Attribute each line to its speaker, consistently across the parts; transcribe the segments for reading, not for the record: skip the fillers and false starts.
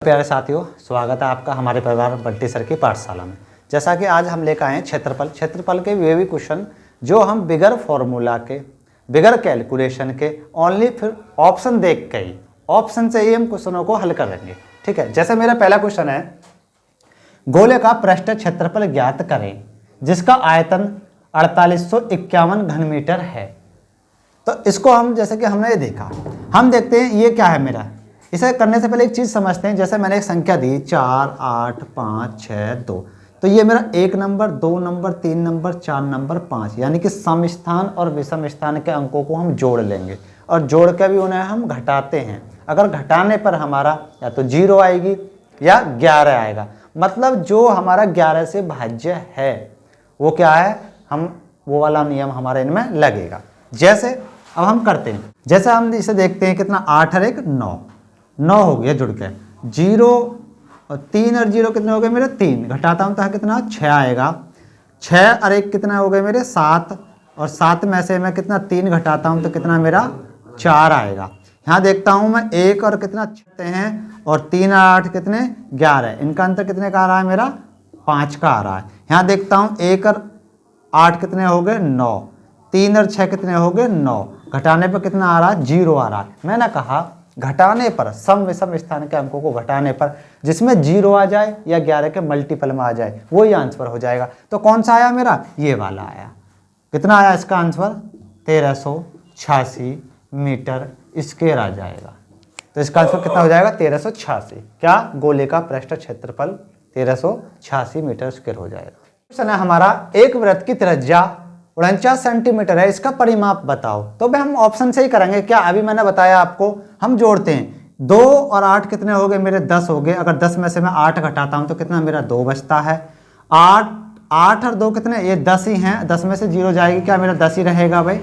Speaker 1: प्यारे साथियों, स्वागत है आपका हमारे परिवार बंटी सर की पाठशाला में। जैसा कि आज हम लेकर आए हैं क्षेत्रफल के वे भी क्वेश्चन जो हम बिगर फॉर्मूला के, बिगर कैलकुलेशन के, ओनली फिर ऑप्शन देख के ही, ऑप्शन से ही हम क्वेश्चनों को हल करेंगे। ठीक है, जैसे मेरा पहला क्वेश्चन है, गोले का पृष्ठ क्षेत्रफल ज्ञात करें जिसका आयतन 4851 घन मीटर है। तो इसको हम, जैसे कि हमने ये देखा, हम देखते हैं ये क्या है मेरा। इसे करने से पहले एक चीज़ समझते हैं। जैसे मैंने एक संख्या दी 4, 8, 5, 6, 2, तो ये मेरा 1 नंबर, 2 नंबर, 3 नंबर, 4 नंबर, 5, यानी कि सम स्थान और विषम स्थान के अंकों को हम जोड़ लेंगे और जोड़ के भी उन्हें हम घटाते हैं। अगर घटाने पर हमारा या तो 0 आएगी या 11 आएगा, मतलब जो हमारा 11 से भाज्य है वो क्या है, हम वो वाला नियम हमारे इनमें लगेगा। जैसे अब हम करते हैं, जैसे हम इसे देखते हैं, कितना 8 और 1 9, 9 हो गया जुड़ के। 0 और 3 और 0 कितने हो गए मेरे 3, घटाता हूँ तो कितना 6 आएगा। 6 और 1 कितना हो गए मेरे 7, और 7 में से मैं कितना 3 घटाता हूँ तो कितना मेरा 4 आएगा। यहाँ देखता हूँ मैं 1 और कितना 6 हैं, और 3 और 8 कितने 11, इनका अंतर कितने का आ रहा है मेरा 5 का आ रहा है। यहाँ देखता हूँ 1 और 8 कितने हो गए 9, 3 और 6 कितने हो गए 9, घटाने पर कितना आ रहा है 0 आ रहा है। मैंने कहा घटाने पर, सम विषम स्थान के अंकों को घटाने पर जिसमें 0 आ जाए या 11 के मल्टीपल में आ जाए वही आंसर हो जाएगा। तो कौन सा आया मेरा, ये वाला आया। कितना आया इसका आंसर 1386 मीटर स्क्वायर आ जाएगा। तो इसका आंसर कितना हो जाएगा 1386। क्या, गोले का पृष्ठ क्षेत्रफल 1386 मीटर स्क्वायर हो जाएगा। क्वेश्चन है हमारा, एक वृत्त की त्रिज्या 49 सेंटीमीटर है, इसका परिमाप बताओ। तो भाई हम ऑप्शन से ही करेंगे। क्या, अभी मैंने बताया आपको, हम जोड़ते हैं। 2 और 8 कितने हो गए मेरे 10 हो गए। अगर 10 में से मैं 8 घटाता हूं तो कितना मेरा 2 बचता है। 8 और 2 कितने, ये 10 ही हैं। 10 में से 0 जाएगी, क्या मेरा 10 ही रहेगा भाई।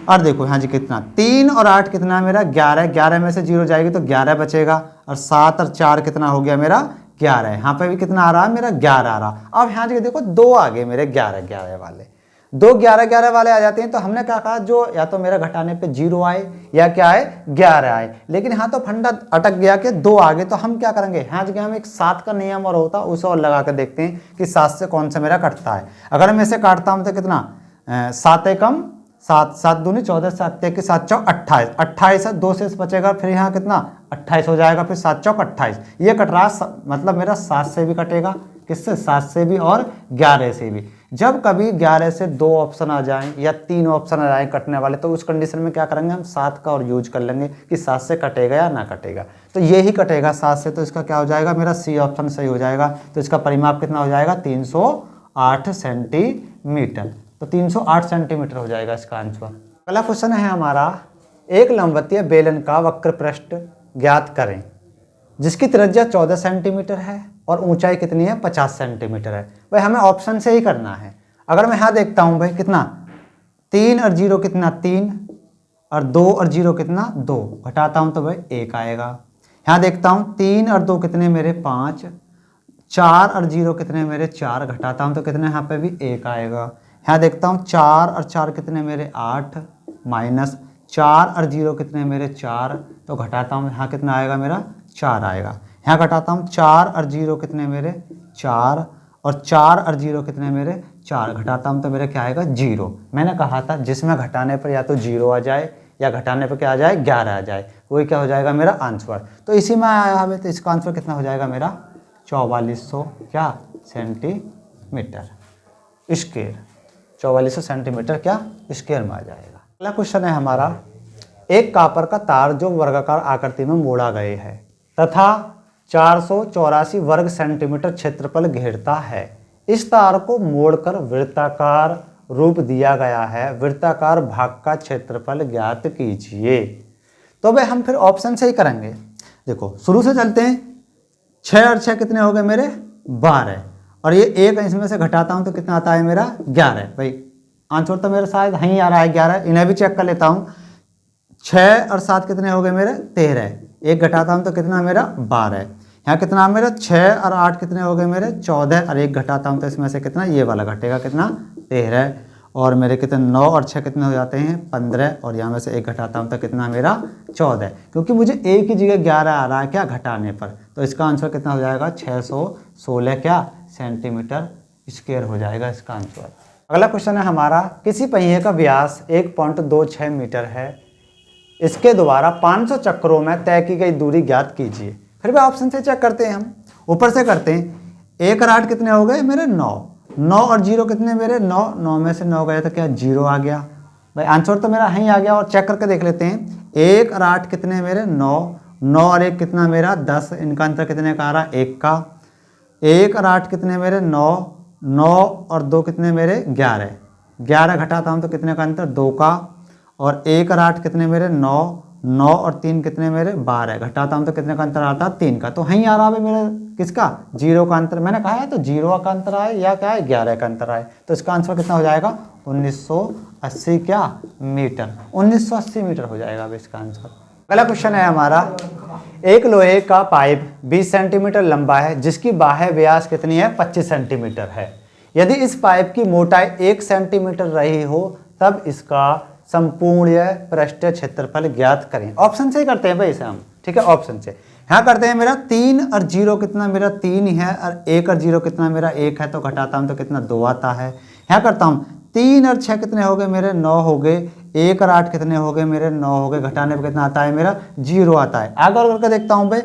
Speaker 1: और देखो हाँ जी, कितना 3 और 8 कितना मेरा 11, 11 में से 0 जाएगी तो 11 बचेगा। और 7 और 4 कितना हो गया मेरा 11, यहाँ पे भी कितना आ रहा है मेरा 11 आ रहा। अब यहाँ जी देखो 2 आ गए मेरे 11 11 वाले, 2 11 11 वाले आ जाते हैं। तो हमने क्या कहा, जो या तो मेरा घटाने पे 0 आए या क्या आए 11 आए। लेकिन यहाँ तो फंडा अटक गया कि 2 आ गए। तो हम क्या करेंगे, यहाँ जगह हम एक 7 का नियम और होता उसे और लगा कर देखते हैं कि 7 से कौन सा मेरा कटता है। अगर मैं इसे काटता हूँ तो कितना 7 एकम 7, 7 दूनी 14, 7 एक 7 चौक 28, 28 है, 2 से बचेगा, फिर यहाँ कितना 28 हो जाएगा, फिर 7 चौक 28। ये कट रहा, मतलब मेरा 7 से भी कटेगा, किससे 7 से भी और 11 से भी। जब कभी 11 से 2 ऑप्शन आ जाएं या 3 ऑप्शन आ जाएं कटने वाले, तो उस कंडीशन में क्या करेंगे, हम 7 का और यूज कर लेंगे कि 7 से कटेगा या ना कटेगा। तो ये ही कटेगा 7 से, तो इसका क्या हो जाएगा मेरा सी ऑप्शन सही हो जाएगा। तो इसका परिमाप कितना हो जाएगा 308 सेंटीमीटर। तो 308 सेंटीमीटर हो जाएगा इसका आंसर। अगला क्वेश्चन है हमारा, एक लंबवतीय बेलन का वक्र पृष्ठ ज्ञात करें जिसकी त्रिज्या 14 सेंटीमीटर है और ऊंचाई कितनी है 50 सेंटीमीटर है। भाई हमें ऑप्शन से ही करना है। अगर मैं यहाँ देखता हूँ भाई, कितना 3 और 0 कितना 3, और 2 और 0 कितना 2, घटाता हूँ तो भाई 1 आएगा। यहाँ देखता हूँ 3 और 2 कितने मेरे 5, 4 और 0 कितने मेरे 4, घटाता हूँ तो कितने यहाँ पे भी 1 आएगा। यहाँ देखता हूँ 4 और 4 कितने मेरे 8, माइनस 4 और 0 कितने मेरे 4, तो घटाता हूँ यहाँ कितना आएगा मेरा 4 आएगा। यहाँ घटाता हूँ 4 और 0 कितने मेरे 4, और 4 और 0 कितने मेरे 4, घटाता हूँ तो मेरा क्या आएगा 0। मैंने कहा था जिसमें घटाने पर या तो 0 आ जाए या घटाने पर क्या आ जाए 11 आ जाए, वही क्या हो जाएगा मेरा आंसर। तो इसी में आया हमें, तो इसका आंसर कितना हो जाएगा मेरा 4400 क्या सेंटीमीटर स्क्वायर, 4400 सेंटीमीटर क्या स्क्वायर में आ जाएगा। अगला क्वेश्चन है हमारा, एक कापर का तार जो वर्गाकार आकृति में मोड़ा गए है तथा 484 वर्ग सेंटीमीटर क्षेत्रफल घेरता है, इस तार को मोड़कर वृत्ताकार रूप दिया गया है, वृत्ताकार भाग का क्षेत्रफल ज्ञात कीजिए। तो भाई हम फिर ऑप्शन से ही करेंगे। देखो शुरू से चलते हैं, 6 और 6 कितने हो गए मेरे 12, और ये 1 इसमें से घटाता हूँ तो कितना आता है मेरा 11। भाई आंसर तो मेरा शायद यहीं आ रहा है 11, इन्हें भी चेक कर लेता हूँ। 6 और 7 कितने हो गए मेरे 13, 1 घटाता हूँ तो कितना मेरा 12। यहाँ कितना मेरा 6 और 8 कितने हो गए मेरे 14, और 1 घटाता हूँ तो इसमें से कितना ये वाला घटेगा कितना 13। और मेरे कितने 9 और 6 कितने हो जाते हैं 15, और यहाँ में से 1 घटाता हूँ तो कितना मेरा 14, क्योंकि मुझे एक ही जगह 11 आ रहा है क्या घटाने पर, तो इसका आंसर कितना हो जाएगा 616 क्या सेंटीमीटर स्क्वायर हो जाएगा इसका आंसर। अगला क्वेश्चन है हमारा, किसी पहिए का व्यास 1.26 मीटर है, इसके द्वारा 500 चक्रों में तय की गई दूरी ज्ञात कीजिए। फिर भी ऑप्शन से चेक करते हैं, हम ऊपर से करते हैं। 1 और 8 कितने हो गए मेरे 9, 9 और 0 कितने मेरे 9, 9 में से 9 गए तो क्या 0 आ गया भाई, आंसर तो मेरा यहीं आ गया। और चेक करके देख लेते हैं, 1 और 8 कितने मेरे 9, 9 और 1 कितना मेरा 10, इनका अंतर कितने का आ रहा 1 का। 1 और 8 कितने मेरे 9, 9 और 2 कितने मेरे 11, 11 घटाता हूँ तो कितने का अंतर 2 का। और 1 और 8 कितने मेरे 9, 9 और 3 कितने मेरे 12, घटाता हूँ तो कितने का अंतर आता है 3 का। तो यहीं आ रहा है मेरे किसका 0 का अंतर, मैंने कहा है तो 0 का अंतर आए या क्या है 11 का अंतर आए, तो इसका आंसर कितना हो जाएगा 1980 क्या मीटर, 1980 मीटर हो जाएगा अब इसका आंसर। अगला क्वेश्चन है हमारा, एक लोहे का पाइप 20 सेंटीमीटर लंबा है जिसकी बाह्य व्यास कितनी है 25 सेंटीमीटर है। यदि इस पाइप की मोटाई 1 सेंटीमीटर रही हो तब इसका संपूर्ण पृष्ठीय क्षेत्रफल ज्ञात करें। ऑप्शन से ही करते हैं भाई इसे हम, ठीक है, ऑप्शन से। यहाँ करते हैं, मेरा 3 और 0 कितना मेरा 3 है, और 1 और 0 कितना मेरा 1 है, तो घटाता हूँ तो कितना 2 आता है। यहाँ करता हूँ 3 और 6 कितने हो गए मेरे 9 हो गए, 1 और 8 कितने हो गए मेरे 9 हो गए, घटाने पर कितना आता है मेरा 0 आता है। आगे और करके देखता हूँ भाई,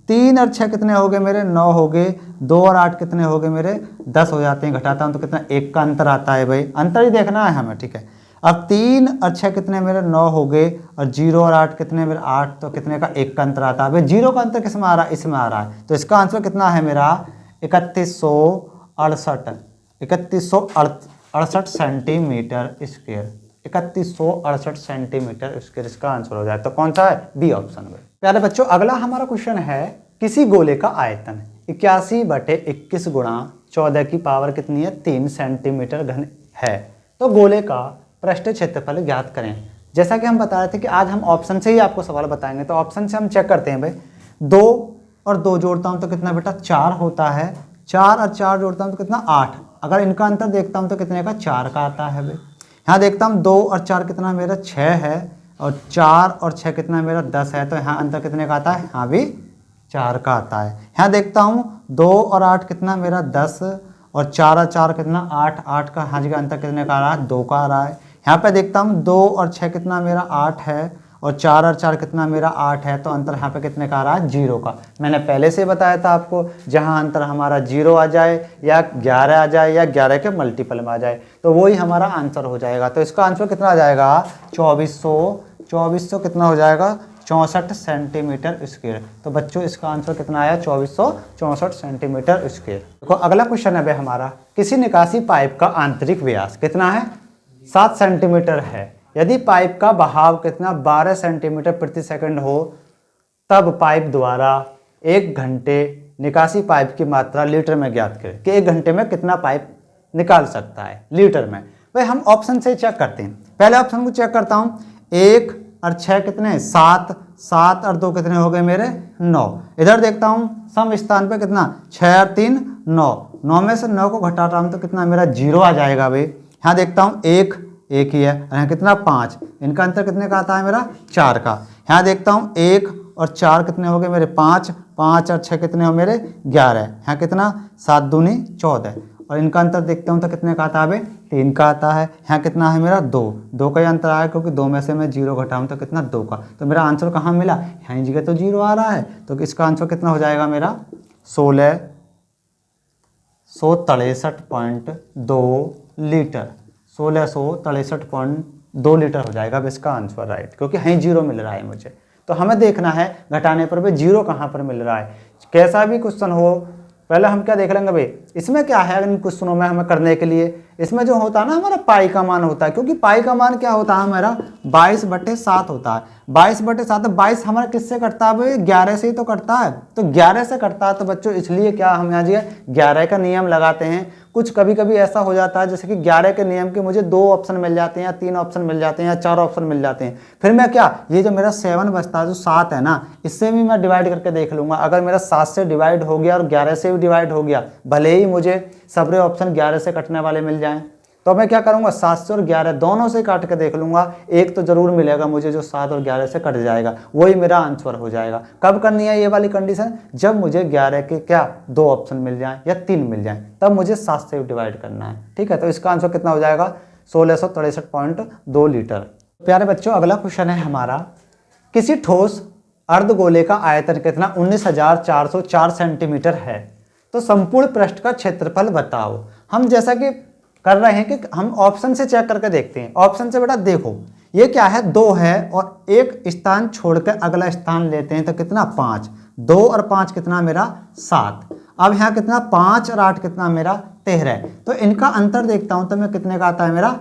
Speaker 1: 3 और 6 कितने हो गए मेरे 9 हो गए, 2 और 8 कितने हो गए मेरे 10 हो जाते हैं, घटाता हूँ तो कितना 1 का अंतर आता है भाई, अंतर ही देखना है हमें, ठीक है। अब 3 और 6 कितने मेरे 9 हो गए, और 0 और 8 कितने मेरे 8, तो कितने का 1 का अंतर आता है भाई, 0 का अंतर किस में आ रहा है इसमें आ रहा है, तो इसका आंसर कितना है मेरा 3168 सेंटीमीटर स्क्वायर, 3168 सेंटीमीटर स्क्वायर इसका आंसर हो जाए, तो कौन सा है बी ऑप्शन में। प्यारे बच्चों, अगला हमारा क्वेश्चन है, किसी गोले का आयतन 81/21 गुणा 14 की पावर कितनी है 3 सेंटीमीटर घन है, तो गोले का पृष्ठीय क्षेत्रफल ज्ञात करें। जैसा कि हम बता रहे थे कि आज हम ऑप्शन से ही आपको सवाल बताएंगे, तो ऑप्शन से हम चेक करते हैं भाई। 2 और 2 जोड़ता हूं तो कितना बेटा 4 होता है, 4 और 4 जोड़ता हूं तो कितना 8, अगर इनका अंतर देखता हूं तो कितने का 4 का आता है भाई। यहाँ देखता हूँ 2 और 4 कितना मेरा 6 है, और 4 और 6 कितना मेरा 10 है, तो यहाँ अंतर कितने का आता है, यहाँ भी 4 का आता है। यहाँ देखता हूँ 2 और 8 कितना मेरा 10, और 4 और 4 कितना 8, 8 का हाँ जी का अंतर कितने का आ रहा है 2 का आ रहा है। यहाँ पे देखता हूँ 2 और 6 कितना मेरा 8 है, और 4 और 4 कितना मेरा 8 है, तो अंतर यहाँ पे कितने का आ रहा है 0 का। मैंने पहले से बताया था आपको, जहाँ अंतर हमारा 0 आ जाए या 11 आ जाए या 11 के मल्टीपल में आ जाए तो वही हमारा आंसर हो जाएगा। तो इसका आंसर कितना आ जाएगा 2400 कितना हो जाएगा 64 सेंटीमीटर स्क्वायर। तो बच्चों इसका आंसर कितना आया 2464 सेंटीमीटर स्क्वायर। देखो अगला क्वेश्चन है भाई हमारा, किसी निकासी पाइप का आंतरिक व्यास कितना है 7 सेंटीमीटर है, यदि पाइप का बहाव कितना 12 सेंटीमीटर प्रति सेकंड हो तब पाइप द्वारा 1 घंटे निकासी पाइप की मात्रा लीटर में ज्ञात करें, कि 1 घंटे में कितना पाइप निकाल सकता है लीटर में। भाई हम ऑप्शन से चेक करते हैं, पहले ऑप्शन को चेक करता हूँ, 1 और 6 कितने 7, 7 और 2 कितने हो गए मेरे 9। इधर देखता हूँ सम स्थान पे कितना 6 और 3 9, 9 में से 9 को घटा रहा हूँ तो कितना मेरा 0 आ जाएगा भाई। यहाँ देखता हूँ 1 ही है, और यहाँ कितना 5, इनका अंतर कितने का आता है मेरा 4 का। यहाँ देखता हूँ 1 और 4 कितने हो गए मेरे 5, 5 और 6 कितने हो मेरे 11, यहाँ कितना 7 दूनी 14, और इनका अंतर देखता हूँ तो कितने का आता है 3 का आता है। यहाँ कितना है मेरा 2 का ही अंतर आया, क्योंकि 2 में से मैं 0 घटाऊँ तो कितना 2 का, तो मेरा आंसर कहाँ मिला यहाँ जगह तो 0 आ रहा है, तो इसका आंसर कितना हो जाएगा मेरा 1663.2 लीटर, 1663.2 लीटर हो जाएगा अब इसका आंसर राइट, क्योंकि यहीं 0 मिल रहा है मुझे। तो हमें देखना है घटाने पर भी 0 कहाँ पर मिल रहा है। कैसा भी क्वेश्चन हो पहले हम क्या देख लेंगे भाई, इसमें क्या है इन क्वेश्चनों में हमें करने के लिए, इसमें जो होता है ना हमारा पाई का मान होता है, क्योंकि पाई का मान क्या होता है हमारा 22/7 होता है। 22/7 22 हमारा किससे कटता है भाई 11 से ही तो कटता है, तो 11 से कटता है। तो बच्चों इसलिए क्या हम यहाँ जी 11 का नियम लगाते हैं। कुछ कभी कभी ऐसा हो जाता है जैसे कि 11 के नियम के मुझे 2 ऑप्शन मिल जाते हैं या 3 ऑप्शन मिल जाते हैं या 4 ऑप्शन मिल जाते हैं, फिर मैं क्या ये जो मेरा 7 बचता है जो 7 है ना, इससे भी मैं डिवाइड करके देख लूंगा। अगर मेरा 7 से डिवाइड हो गया और 11 से भी डिवाइड हो गया, भले ही मुझे सबरे ऑप्शन 11 से कटने वाले मिल जाएं, तो मैं क्या करूँगा, 7 से और 11 दोनों से काट के देख लूँगा, एक तो ज़रूर मिलेगा मुझे जो 7 और 11 से कट जाएगा, वही मेरा आंसर हो जाएगा। कब करनी है ये वाली कंडीशन, जब मुझे 11 के क्या 2 ऑप्शन मिल जाएँ या 3 मिल जाएँ, तब मुझे 7 से डिवाइड करना है। ठीक है, तो इसका आंसर कितना हो जाएगा 1663.2 लीटर। प्यारे बच्चों, अगला क्वेश्चन है हमारा, किसी ठोस अर्धगोले का आयतन कितना 19,404 सेंटीमीटर है, तो संपूर्ण पृष्ठ का क्षेत्रफल बताओ। हम जैसा कि कर रहे हैं कि हम ऑप्शन से चेक करके देखते हैं। ऑप्शन से बेटा देखो, ये क्या है 2 है और एक स्थान छोड़कर अगला स्थान लेते हैं तो कितना 5, 2 और 5 कितना मेरा 7। अब यहाँ कितना 5 और 8 कितना मेरा 13, तो इनका अंतर देखता हूँ तो मैं कितने का आता है मेरा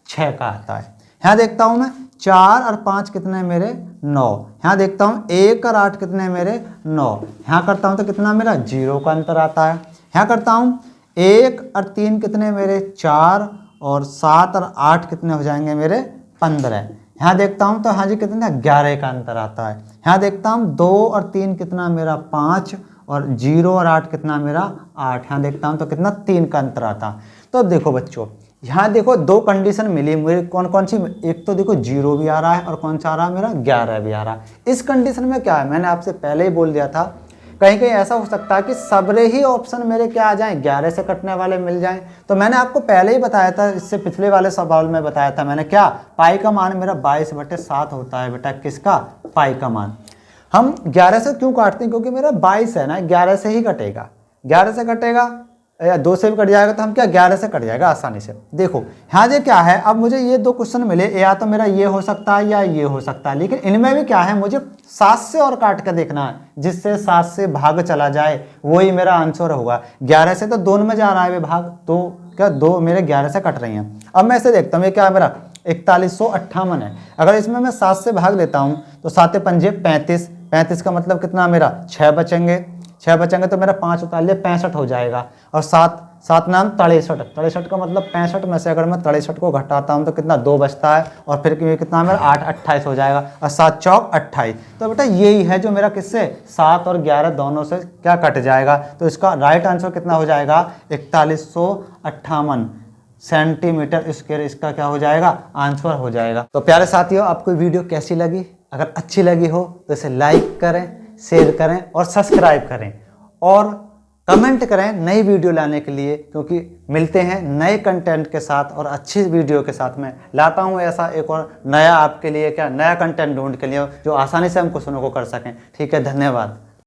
Speaker 1: 6 का आता है। यहाँ देखता हूँ मैं 4 और 5 कितने मेरे 9, यहाँ देखता हूँ 1 और 8 कितने मेरे 9, यहाँ करता हूँ तो कितना मेरा 0 का अंतर आता है। यहाँ करता हूँ 1 और 3 कितने मेरे 4 और 7 और 8 कितने हो जाएंगे मेरे 15। यहाँ देखता हूँ तो हाँ जी कितने 11 का अंतर आता है। यहाँ देखता हूँ 2 और 3 कितना मेरा 5 और 0 और 8 कितना मेरा 8। यहाँ देखता हूँ तो कितना 3 का अंतर आता है। तो देखो बच्चों, यहाँ देखो 2 कंडीशन मिली मुझे, कौन कौन सी, एक तो देखो 0 भी आ रहा है और कौन सा आ रहा है मेरा 11 भी आ रहा है। इस कंडीशन में क्या है, मैंने आपसे पहले ही बोल दिया था, कहीं कहीं ऐसा हो सकता है कि सबरे ही ऑप्शन मेरे क्या आ जाएं 11 से कटने वाले मिल जाएं। तो मैंने आपको पहले ही बताया था, इससे पिछले वाले सवाल में बताया था मैंने, क्या पाई का मान मेरा 22/7 होता है बेटा, किसका पाई का मान। हम 11 से क्यों काटते हैं, क्योंकि मेरा 22 है ना, 11 से ही कटेगा, 11 से कटेगा या 2 से भी कट जाएगा तो हम क्या 11 से कट जाएगा आसानी से। देखो यहाँ ये क्या है, अब मुझे ये 2 क्वेश्चन मिले, या तो मेरा ये हो सकता है या ये हो सकता है, लेकिन इनमें भी क्या है मुझे 7 से और काट कर देखना है, जिससे 7 से भाग चला जाए वही मेरा आंसर होगा। 11 से तो 2 में जा रहा है भाग, तो क्या 2 मेरे 11 से कट रही हैं। अब मैं इसे देखता हूँ, ये क्या है मेरा 4158 है। अगर इसमें मैं 7 से भाग देता हूँ तो 7 पंजे 35, 35 का मतलब कितना मेरा 6 बचेंगे, 6 बचेंगे तो मेरा 5 उतार लिया 65 हो जाएगा, और 7 नाम 63, 63 का मतलब 65 में से अगर मैं 63 को घटाता हूँ तो कितना 2 बचता है, और फिर कितना मेरा 8 28 हो जाएगा, और 7 चौक 28। तो बेटा यही है जो मेरा किससे 7 और 11 दोनों से क्या कट जाएगा। तो इसका राइट आंसर कितना हो जाएगा 4158 सेंटीमीटर स्क्वायर, इसका क्या हो जाएगा आंसर हो जाएगा। तो प्यारे साथियों, आपको वीडियो कैसी लगी, अगर अच्छी लगी हो तो इसे लाइक करें, शेयर करें और सब्सक्राइब करें, और कमेंट करें नई वीडियो लाने के लिए, क्योंकि मिलते हैं नए कंटेंट के साथ और अच्छी वीडियो के साथ में लाता हूं ऐसा एक और नया आपके लिए क्या नया कंटेंट ढूंढ के लिए जो आसानी से हम क्वेश्चनों को कर सकें। ठीक है, धन्यवाद।